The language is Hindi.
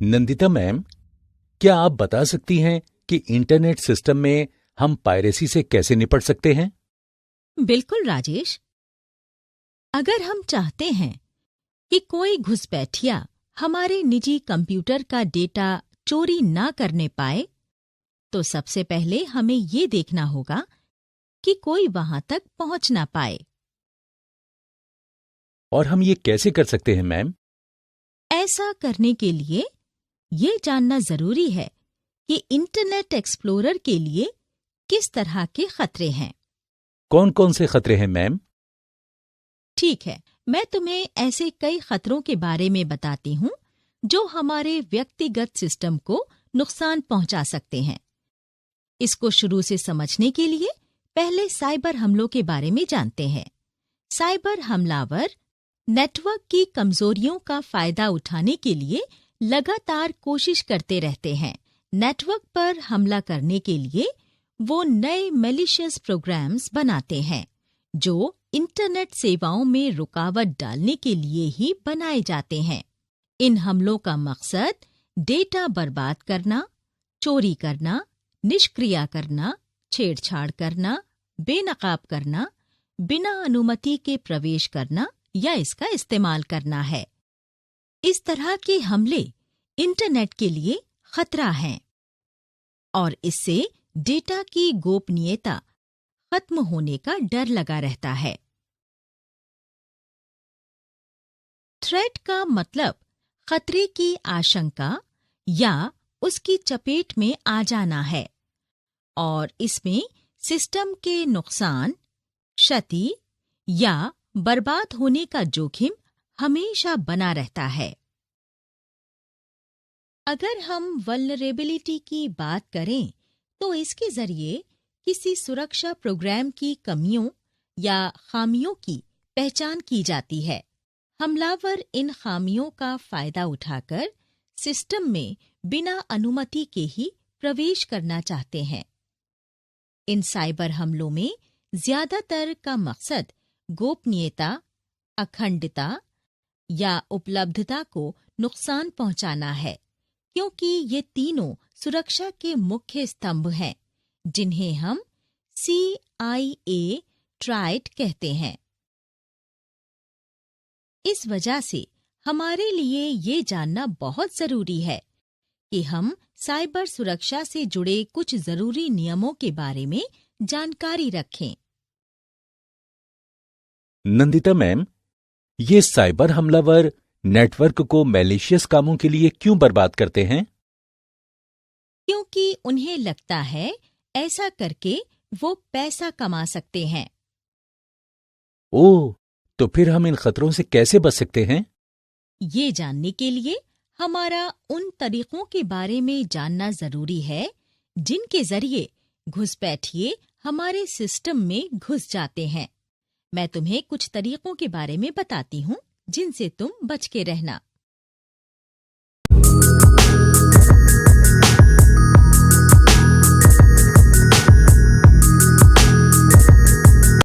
नंदिता मैम, क्या आप बता सकती हैं कि इंटरनेट सिस्टम में हम पायरेसी से कैसे निपट सकते हैं? बिल्कुल राजेश। अगर हम चाहते हैं कि कोई घुसपैठिया हमारे निजी कंप्यूटर का डेटा चोरी ना करने पाए, तो सबसे पहले हमें ये देखना होगा कि कोई वहां तक पहुंच ना पाए। और हम ये कैसे कर सकते हैं मैम? ऐसा करने के लिए ये जानना जरूरी है कि इंटरनेट एक्सप्लोरर के लिए किस तरह के खतरे हैं। कौन कौन से खतरे हैं मैम? ठीक है, मैं तुम्हें ऐसे कई खतरों के बारे में बताती हूँ जो हमारे व्यक्तिगत सिस्टम को नुकसान पहुंचा सकते हैं। इसको शुरू से समझने के लिए पहले साइबर हमलों के बारे में जानते हैं। साइबर हमलावर नेटवर्क की कमजोरियों का फायदा उठाने के लिए लगातार कोशिश करते रहते हैं। नेटवर्क पर हमला करने के लिए वो नए मैलिशियस प्रोग्राम्स बनाते हैं जो इंटरनेट सेवाओं में रुकावट डालने के लिए ही बनाए जाते हैं। इन हमलों का मकसद डेटा बर्बाद करना, चोरी करना, निष्क्रिय करना, छेड़छाड़ करना, बेनकाब करना, बिना अनुमति के प्रवेश करना या इसका इस्तेमाल करना है। इस तरह के हमले इंटरनेट के लिए खतरा हैं और इससे डेटा की गोपनीयता खत्म होने का डर लगा रहता है। थ्रेट का मतलब खतरे की आशंका या उसकी चपेट में आ जाना है और इसमें सिस्टम के नुकसान, क्षति या बर्बाद होने का जोखिम हमेशा बना रहता है। अगर हम वल्नरेबिलिटी की बात करें तो इसके जरिए किसी सुरक्षा प्रोग्राम की कमियों या खामियों की पहचान की जाती है। हमलावर इन खामियों का फायदा उठाकर सिस्टम में बिना अनुमति के ही प्रवेश करना चाहते हैं। इन साइबर हमलों में ज्यादातर का मकसद गोपनीयता, अखंडता या उपलब्धता को नुकसान पहुंचाना है, क्योंकि ये तीनों सुरक्षा के मुख्य स्तंभ हैं, जिन्हें हम CIA ट्राइड कहते हैं। इस वजह से हमारे लिए ये जानना बहुत जरूरी है कि हम साइबर सुरक्षा से जुड़े कुछ जरूरी नियमों के बारे में जानकारी रखें। नंदिता मैम, ये साइबर हमलावर नेटवर्क को मैलिशियस कामों के लिए क्यों बर्बाद करते हैं? क्योंकि उन्हें लगता है ऐसा करके वो पैसा कमा सकते हैं। ओह, तो फिर हम इन खतरों से कैसे बच सकते हैं? ये जानने के लिए हमारा उन तरीकों के बारे में जानना जरूरी है जिनके जरिए घुसपैठिए हमारे सिस्टम में घुस जाते हैं। मैं तुम्हें कुछ तरीकों के बारे में बताती हूँ जिनसे तुम बच के रहना।